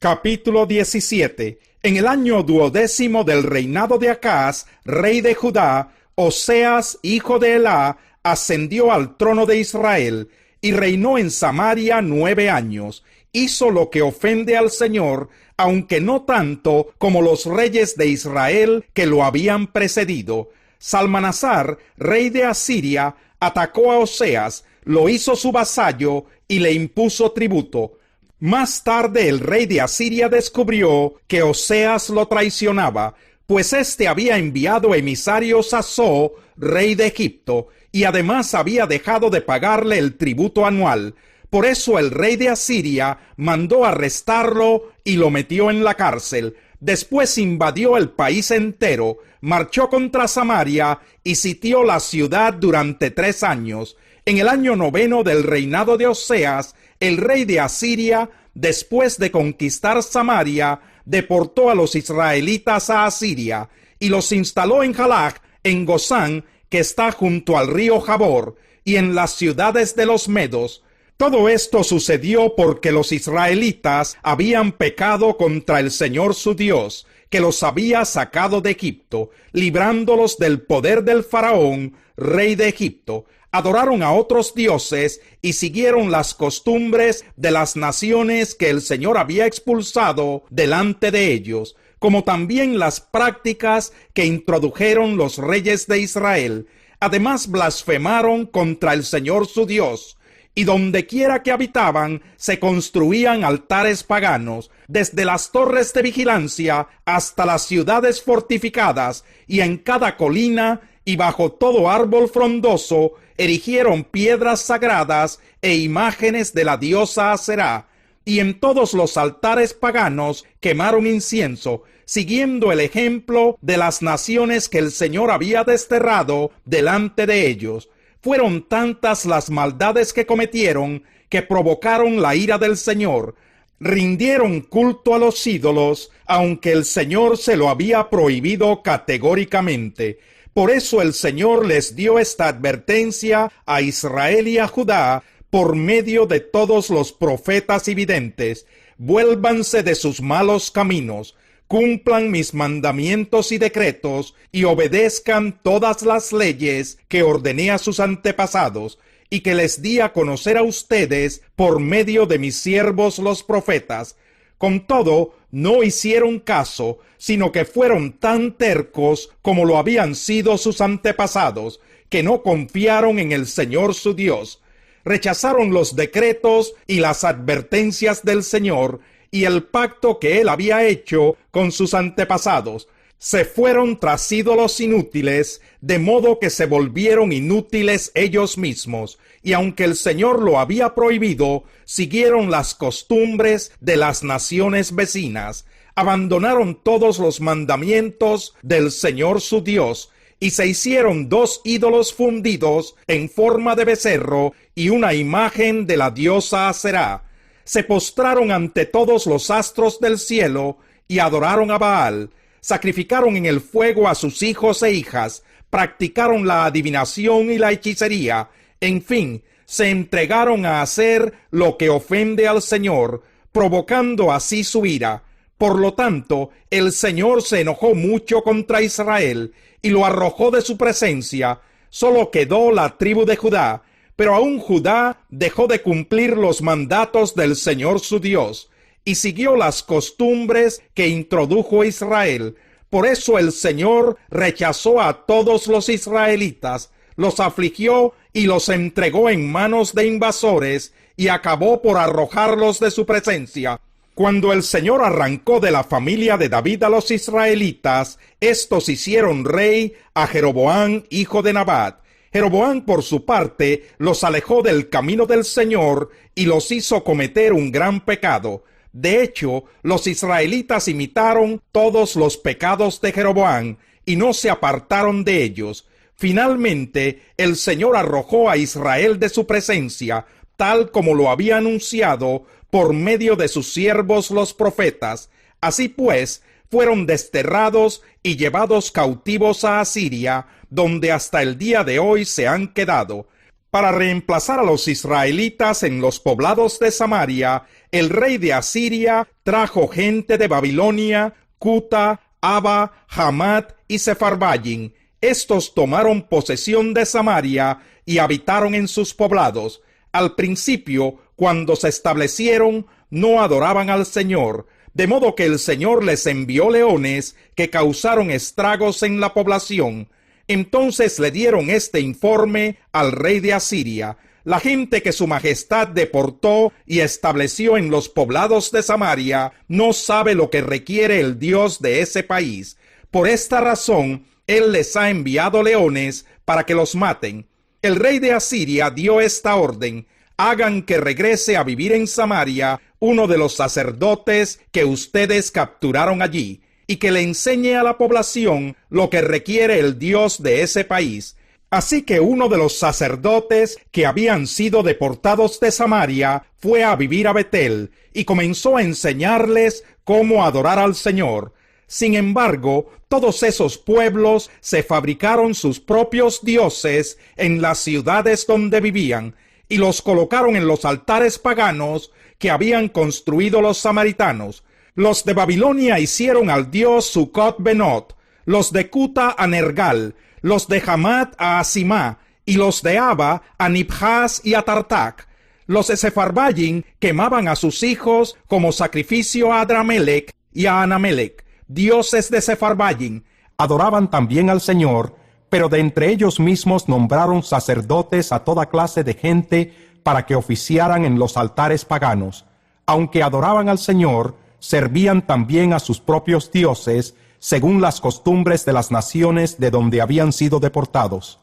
Capítulo 17. En el año 12 del reinado de Acaz, rey de Judá, Oseas, hijo de Elá, ascendió al trono de Israel, y reinó en Samaria 9 años. Hizo lo que ofende al Señor, aunque no tanto como los reyes de Israel que lo habían precedido. Salmanasar, rey de Asiria, atacó a Oseas, lo hizo su vasallo y le impuso tributo. Más tarde el rey de Asiria descubrió que Oseas lo traicionaba, pues éste había enviado emisarios a So, rey de Egipto, y además había dejado de pagarle el tributo anual. Por eso el rey de Asiria mandó arrestarlo y lo metió en la cárcel. Después invadió el país entero, marchó contra Samaria y sitió la ciudad durante 3 años. En el año 9 del reinado de Oseas, el rey de Asiria, después de conquistar Samaria, deportó a los israelitas a Asiria y los instaló en Jalach, en Gozán, que está junto al río Jabor, y en las ciudades de los medos. Todo esto sucedió porque los israelitas habían pecado contra el Señor su Dios, que los había sacado de Egipto, librándolos del poder del faraón, rey de Egipto. Adoraron a otros dioses y siguieron las costumbres de las naciones que el Señor había expulsado delante de ellos, como también las prácticas que introdujeron los reyes de Israel. Además blasfemaron contra el Señor su Dios, y dondequiera que habitaban se construían altares paganos, desde las torres de vigilancia hasta las ciudades fortificadas, y en cada colina y bajo todo árbol frondoso erigieron piedras sagradas e imágenes de la diosa Aserá, y en todos los altares paganos quemaron incienso, siguiendo el ejemplo de las naciones que el Señor había desterrado delante de ellos. Fueron tantas las maldades que cometieron que provocaron la ira del Señor. Rindieron culto a los ídolos, aunque el Señor se lo había prohibido categóricamente. Por eso el Señor les dio esta advertencia a Israel y a Judá por medio de todos los profetas y videntes: vuélvanse de sus malos caminos, cumplan mis mandamientos y decretos, y obedezcan todas las leyes que ordené a sus antepasados, y que les di a conocer a ustedes por medio de mis siervos los profetas. Con todo, no hicieron caso, sino que fueron tan tercos como lo habían sido sus antepasados, que no confiaron en el Señor su Dios. Rechazaron los decretos y las advertencias del Señor y el pacto que él había hecho con sus antepasados. Se fueron tras ídolos inútiles, de modo que se volvieron inútiles ellos mismos, y aunque el Señor lo había prohibido, siguieron las costumbres de las naciones vecinas, abandonaron todos los mandamientos del Señor su Dios, y se hicieron 2 ídolos fundidos en forma de becerro y una imagen de la diosa Aserá. Se postraron ante todos los astros del cielo y adoraron a Baal. Sacrificaron en el fuego a sus hijos e hijas, practicaron la adivinación y la hechicería, en fin, se entregaron a hacer lo que ofende al Señor, provocando así su ira. Por lo tanto, el Señor se enojó mucho contra Israel y lo arrojó de su presencia. Solo quedó la tribu de Judá, pero aún Judá dejó de cumplir los mandatos del Señor su Dios, y siguió las costumbres que introdujo Israel. Por eso el Señor rechazó a todos los israelitas, los afligió y los entregó en manos de invasores, y acabó por arrojarlos de su presencia. Cuando el Señor arrancó de la familia de David a los israelitas, estos hicieron rey a Jeroboam, hijo de Nabat. Jeroboam, por su parte, los alejó del camino del Señor y los hizo cometer un gran pecado. De hecho, los israelitas imitaron todos los pecados de Jeroboam y no se apartaron de ellos. Finalmente, el Señor arrojó a Israel de su presencia, tal como lo había anunciado por medio de sus siervos los profetas. Así pues, fueron desterrados y llevados cautivos a Asiria, donde hasta el día de hoy se han quedado. Para reemplazar a los israelitas en los poblados de Samaria, el rey de Asiria trajo gente de Babilonia, Cuta, Aba, Hamat y Sepharvaim. Estos tomaron posesión de Samaria y habitaron en sus poblados. Al principio, cuando se establecieron, no adoraban al Señor, de modo que el Señor les envió leones que causaron estragos en la población. Entonces le dieron este informe al rey de Asiria: la gente que su majestad deportó y estableció en los poblados de Samaria no sabe lo que requiere el Dios de ese país. Por esta razón, él les ha enviado leones para que los maten. El rey de Asiria dio esta orden: hagan que regrese a vivir en Samaria uno de los sacerdotes que ustedes capturaron allí, y que le enseñe a la población lo que requiere el Dios de ese país. Así que uno de los sacerdotes que habían sido deportados de Samaria fue a vivir a Betel y comenzó a enseñarles cómo adorar al Señor. Sin embargo, todos esos pueblos se fabricaron sus propios dioses en las ciudades donde vivían y los colocaron en los altares paganos que habían construido los samaritanos. Los de Babilonia hicieron al dios Sucot-Benot, los de Cuta a Nergal, los de Hamat a Asimá, y los de Aba a Nibhaz y a Tartac. Los de Sepharvaim quemaban a sus hijos como sacrificio a Adramelech y a Anamelech, dioses de Sepharvaim. Adoraban también al Señor, pero de entre ellos mismos nombraron sacerdotes a toda clase de gente para que oficiaran en los altares paganos. Aunque adoraban al Señor, servían también a sus propios dioses, según las costumbres de las naciones de donde habían sido deportados.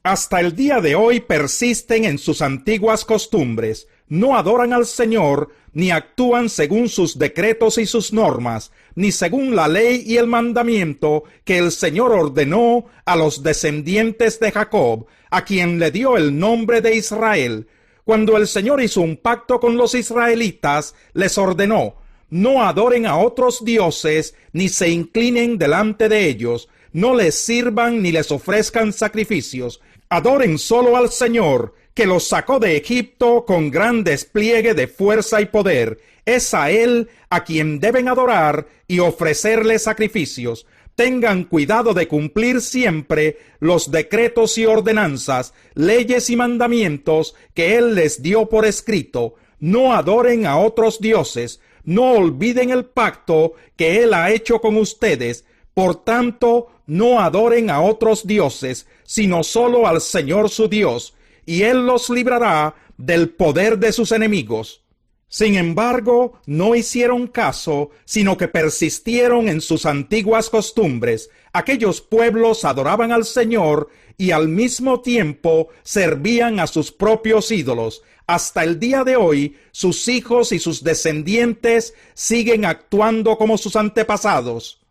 Hasta el día de hoy persisten en sus antiguas costumbres. No adoran al Señor, ni actúan según sus decretos y sus normas, ni según la ley y el mandamiento que el Señor ordenó a los descendientes de Jacob, a quien le dio el nombre de Israel. Cuando el Señor hizo un pacto con los israelitas, les ordenó: no adoren a otros dioses, ni se inclinen delante de ellos, no les sirvan ni les ofrezcan sacrificios. Adoren solo al Señor, que los sacó de Egipto con gran despliegue de fuerza y poder. Es a Él a quien deben adorar y ofrecerle sacrificios. Tengan cuidado de cumplir siempre los decretos y ordenanzas, leyes y mandamientos que Él les dio por escrito. No adoren a otros dioses. No olviden el pacto que Él ha hecho con ustedes. Por tanto, no adoren a otros dioses, sino solo al Señor su Dios, y Él los librará del poder de sus enemigos. Sin embargo, no hicieron caso, sino que persistieron en sus antiguas costumbres. Aquellos pueblos adoraban al Señor y al mismo tiempo servían a sus propios ídolos. Hasta el día de hoy, sus hijos y sus descendientes siguen actuando como sus antepasados.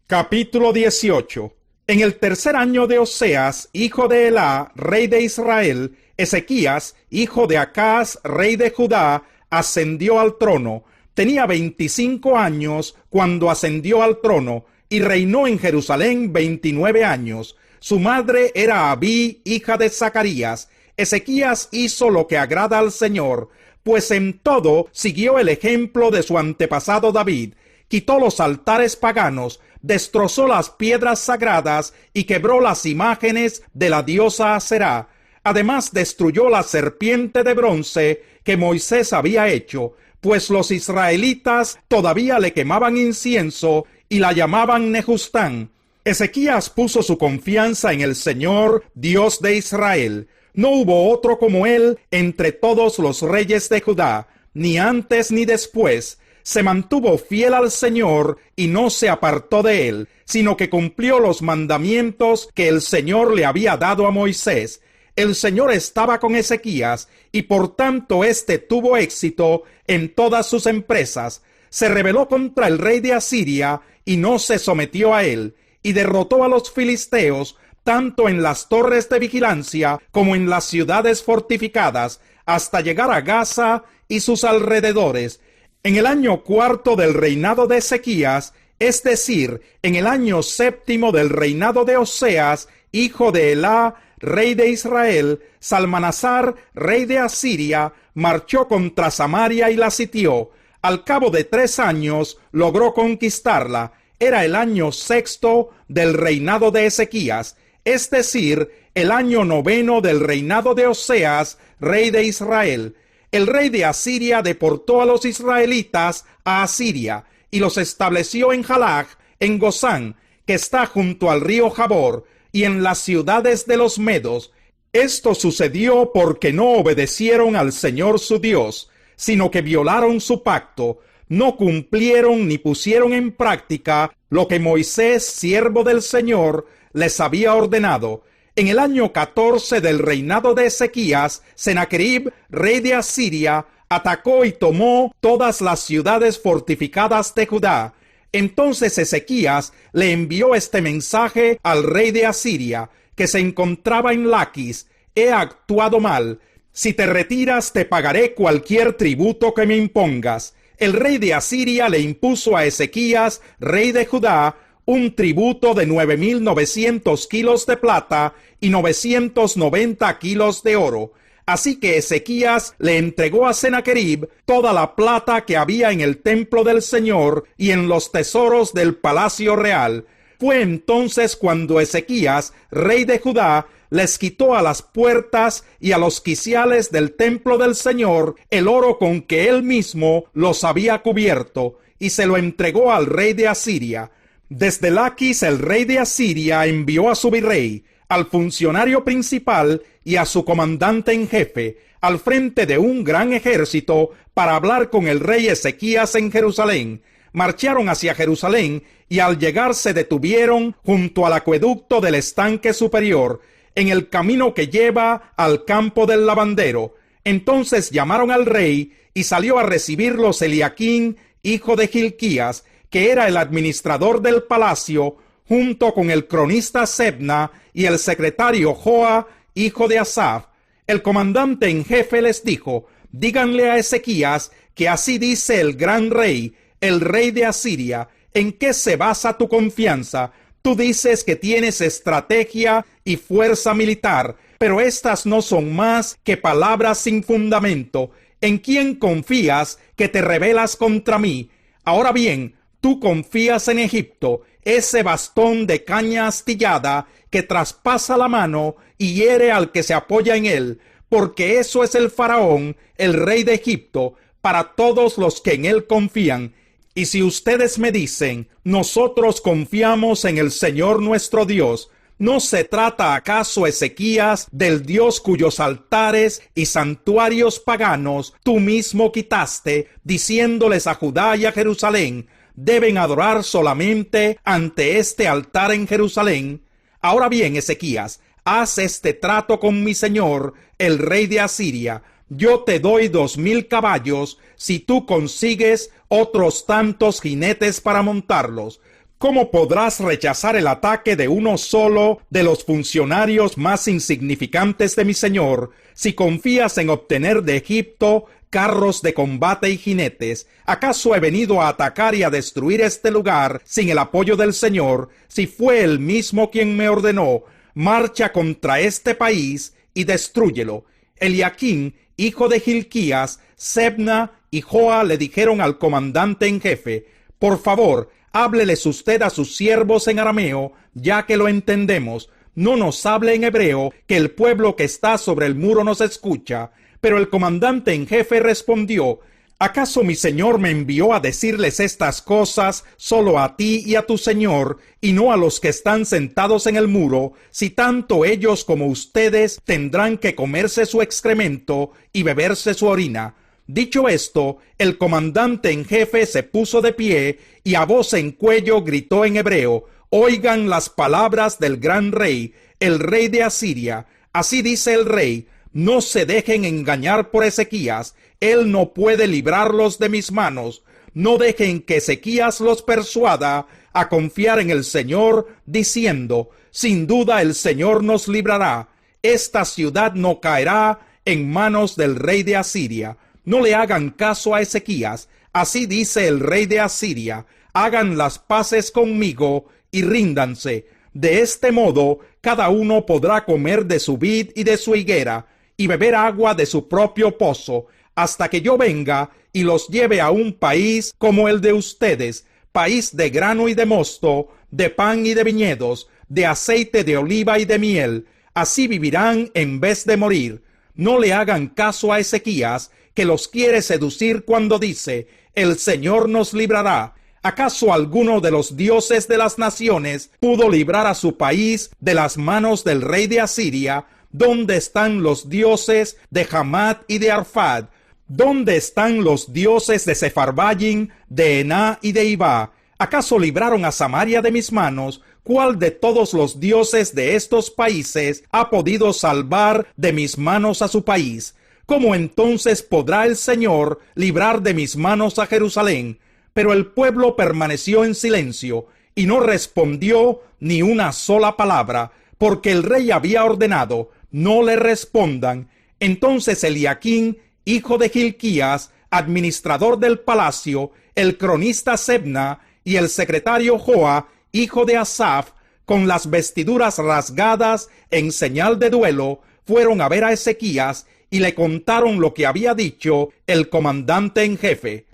Capítulo 18. En el tercer año de Oseas, hijo de Elá, rey de Israel, Ezequías, hijo de Acaz, rey de Judá, ascendió al trono. Tenía 25 años cuando ascendió al trono y reinó en Jerusalén 29 años. Su madre era Abí, hija de Zacarías. Ezequías hizo lo que agrada al Señor, pues en todo siguió el ejemplo de su antepasado David. Quitó los altares paganos, destrozó las piedras sagradas y quebró las imágenes de la diosa Aserá. Además destruyó la serpiente de bronce que Moisés había hecho, pues los israelitas todavía le quemaban incienso y la llamaban Nehustán. Ezequías puso su confianza en el Señor, Dios de Israel. No hubo otro como él entre todos los reyes de Judá, ni antes ni después. Se mantuvo fiel al Señor y no se apartó de él, sino que cumplió los mandamientos que el Señor le había dado a Moisés. El Señor estaba con Ezequías y por tanto éste tuvo éxito en todas sus empresas. Se rebeló contra el rey de Asiria y no se sometió a él, y derrotó a los filisteos tanto en las torres de vigilancia como en las ciudades fortificadas, hasta llegar a Gaza y sus alrededores. En el año cuarto del reinado de Ezequías, es decir, en el año séptimo del reinado de Oseas, hijo de Elá, rey de Israel, Salmanasar, rey de Asiria, marchó contra Samaria y la sitió. Al cabo de 3 años logró conquistarla. Era el año 6º del reinado de Ezequías, es decir, el año 9 del reinado de Oseas, rey de Israel. El rey de Asiria deportó a los israelitas a Asiria y los estableció en Jalach, en Gozán, que está junto al río Jabor, y en las ciudades de los medos. Esto sucedió porque no obedecieron al Señor su Dios, sino que violaron su pacto, no cumplieron ni pusieron en práctica lo que Moisés, siervo del Señor, les había ordenado. En el año 14 del reinado de Ezequías, Sennacherib, rey de Asiria, atacó y tomó todas las ciudades fortificadas de Judá. Entonces Ezequías le envió este mensaje al rey de Asiria, que se encontraba en Laquis: he actuado mal. Si te retiras, te pagaré cualquier tributo que me impongas. El rey de Asiria le impuso a Ezequías, rey de Judá, un tributo de 9,900 kilos de plata y 990 kilos de oro. Así que Ezequías le entregó a Sennacherib toda la plata que había en el templo del Señor y en los tesoros del palacio real. Fue entonces cuando Ezequías, rey de Judá, les quitó a las puertas y a los quiciales del templo del Señor el oro con que él mismo los había cubierto, y se lo entregó al rey de Asiria. Desde Laquis el rey de Asiria envió a su virrey, al funcionario principal y a su comandante en jefe, al frente de un gran ejército, para hablar con el rey Ezequías en Jerusalén. Marcharon hacia Jerusalén y al llegar se detuvieron junto al acueducto del estanque superior, en el camino que lleva al campo del lavandero. Entonces llamaron al rey y salió a recibirlos Eliaquín, hijo de Hilquías, que era el administrador del palacio, junto con el cronista Sebna y el secretario Joa, hijo de Asaf. El comandante en jefe les dijo: díganle a Ezequías que así dice el gran rey, el rey de Asiria: ¿en qué se basa tu confianza? Tú dices que tienes estrategia y fuerza militar, pero estas no son más que palabras sin fundamento. ¿En quién confías que te rebelas contra mí? Ahora bien, tú confías en Egipto, ese bastón de caña astillada que traspasa la mano y hiere al que se apoya en él, porque eso es el faraón, el rey de Egipto, para todos los que en él confían. Y si ustedes me dicen: nosotros confiamos en el Señor nuestro Dios, ¿no se trata acaso, Ezequías, del Dios cuyos altares y santuarios paganos tú mismo quitaste, diciéndoles a Judá y a Jerusalén: deben adorar solamente ante este altar en Jerusalén? Ahora bien, Ezequías, haz este trato con mi señor, el rey de Asiria. Yo te doy 2,000 caballos si tú consigues otros tantos jinetes para montarlos. ¿Cómo podrás rechazar el ataque de uno solo de los funcionarios más insignificantes de mi señor, si confías en obtener de Egipto carros de combate y jinetes? ¿Acaso he venido a atacar y a destruir este lugar sin el apoyo del Señor, si fue él mismo quien me ordenó: marcha contra este país y destrúyelo? Eliaquín, hijo de Hilquías, Sebna y Joa le dijeron al comandante en jefe: por favor, hábleles usted a sus siervos en arameo, ya que lo entendemos. No nos hable en hebreo, que el pueblo que está sobre el muro nos escucha. Pero el comandante en jefe respondió: ¿acaso mi señor me envió a decirles estas cosas solo a ti y a tu señor, y no a los que están sentados en el muro, si tanto ellos como ustedes tendrán que comerse su excremento y beberse su orina? Dicho esto, el comandante en jefe se puso de pie y a voz en cuello gritó en hebreo: oigan las palabras del gran rey, el rey de Asiria. Así dice el rey: no se dejen engañar por Ezequías, él no puede librarlos de mis manos. No dejen que Ezequías los persuada a confiar en el Señor, diciendo: sin duda el Señor nos librará. Esta ciudad no caerá en manos del rey de Asiria. No le hagan caso a Ezequías. Así dice el rey de Asiria: hagan las paces conmigo y ríndanse. De este modo Cada uno podrá comer de su vid y de su higuera, y beber agua de su propio pozo, hasta que yo venga y los lleve a un país como el de ustedes, país de grano y de mosto, de pan y de viñedos, de aceite de oliva y de miel. Así vivirán en vez de morir. No le hagan caso a Ezequías, que los quiere seducir cuando dice: el Señor nos librará. ¿Acaso alguno de los dioses de las naciones pudo librar a su país de las manos del rey de Asiria? ¿Dónde están los dioses de Hamat y de Arfad? ¿Dónde están los dioses de Sepharvaim, de Ená y de Ibá? ¿Acaso libraron a Samaria de mis manos? ¿Cuál de todos los dioses de estos países ha podido salvar de mis manos a su país? ¿Cómo entonces podrá el Señor librar de mis manos a Jerusalén? Pero el pueblo permaneció en silencio y no respondió ni una sola palabra, porque el rey había ordenado: no le respondan. Entonces Eliaquín, hijo de Hilquías, administrador del palacio, el cronista Sebna y el secretario Joa, hijo de Asaph, con las vestiduras rasgadas en señal de duelo, fueron a ver a Ezequías y le contaron lo que había dicho el comandante en jefe.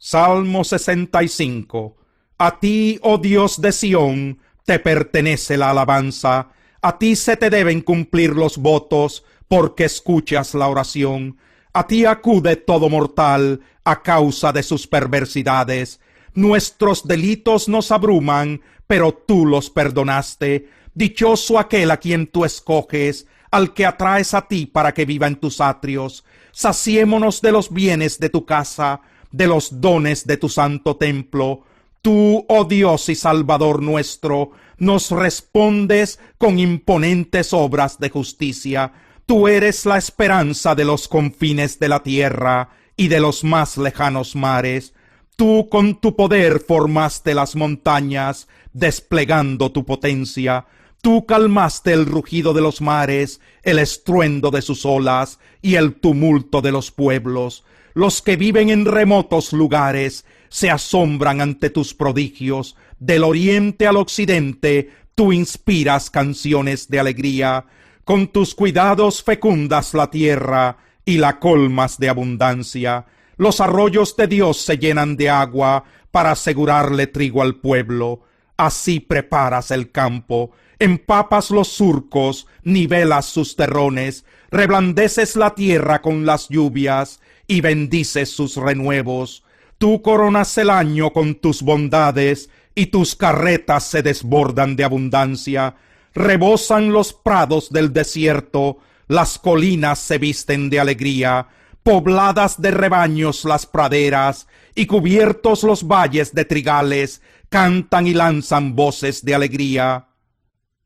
Salmo 65. A ti, oh Dios de Sión, te pertenece la alabanza. A ti se te deben cumplir los votos, porque escuchas la oración. A ti acude todo mortal a causa de sus perversidades. Nuestros delitos nos abruman, pero tú los perdonaste. Dichoso aquel a quien tú escoges, al que atraes a ti para que viva en tus atrios. Saciémonos de los bienes de tu casa, de los dones de tu santo templo. Tú, oh Dios y Salvador nuestro, nos respondes con imponentes obras de justicia. Tú eres la esperanza de los confines de la tierra y de los más lejanos mares. Tú con tu poder formaste las montañas, desplegando tu potencia. Tú calmaste el rugido de los mares, el estruendo de sus olas y el tumulto de los pueblos. Los que viven en remotos lugares se asombran ante tus prodigios. Del oriente al occidente, tú inspiras canciones de alegría. Con tus cuidados fecundas la tierra y la colmas de abundancia. Los arroyos de Dios se llenan de agua para asegurarle trigo al pueblo. Así preparas el campo, empapas los surcos, nivelas sus terrones, reblandeces la tierra con las lluvias y bendices sus renuevos. Tú coronas el año con tus bondades y tus carretas se desbordan de abundancia. Rebosan los prados del desierto, las colinas se visten de alegría, pobladas de rebaños las praderas y cubiertos los valles de trigales, cantan y lanzan voces de alegría.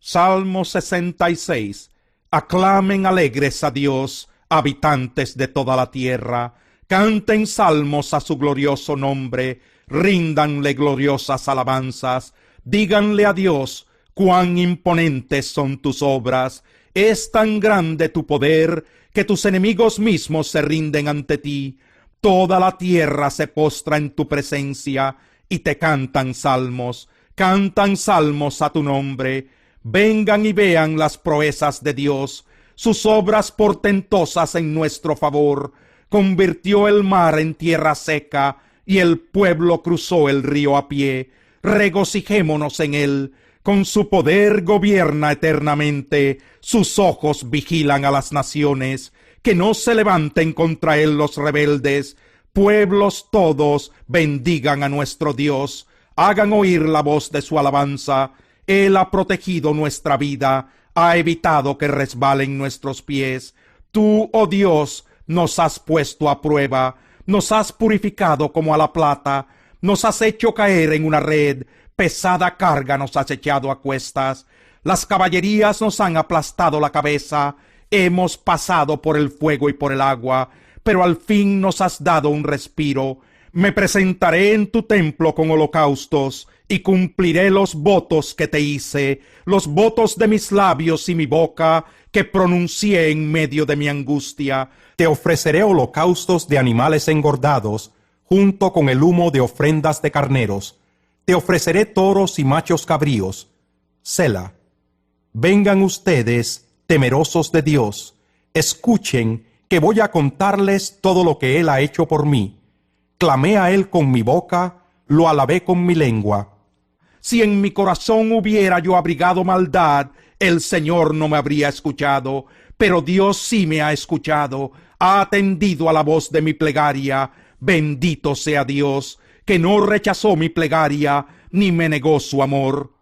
Salmo 66. Aclamen alegres a Dios, habitantes de toda la tierra. Canten salmos a su glorioso nombre, ríndanle gloriosas alabanzas. Díganle a Dios: cuán imponentes son tus obras. Es tan grande tu poder que tus enemigos mismos se rinden ante ti. Toda la tierra se postra en tu presencia y te cantan salmos a tu nombre. Vengan y vean las proezas de Dios, sus obras portentosas en nuestro favor. Convirtió el mar en tierra seca y el pueblo cruzó el río a pie. Regocijémonos en él. Con su poder gobierna eternamente, sus ojos vigilan a las naciones, que no se levanten contra él los rebeldes. Pueblos todos bendigan a nuestro Dios, hagan oír la voz de su alabanza. Él ha protegido nuestra vida, ha evitado que resbalen nuestros pies. Tú, oh Dios, nos has puesto a prueba, nos has purificado como a la plata, nos has hecho caer en una red, pesada carga nos has echado a cuestas, las caballerías nos han aplastado la cabeza, hemos pasado por el fuego y por el agua, pero al fin nos has dado un respiro. Me presentaré en tu templo con holocaustos y cumpliré los votos que te hice, los votos de mis labios y mi boca que pronuncié en medio de mi angustia. Te ofreceré holocaustos de animales engordados, junto con el humo de ofrendas de carneros. Te ofreceré toros y machos cabríos. Sela. Vengan ustedes, temerosos de Dios, escuchen que voy a contarles todo lo que Él ha hecho por mí. Clamé a Él con mi boca, lo alabé con mi lengua. Si en mi corazón hubiera yo abrigado maldad, el Señor no me habría escuchado, pero Dios sí me ha escuchado, ha atendido a la voz de mi plegaria. Bendito sea Dios, que no rechazó mi plegaria, ni me negó su amor.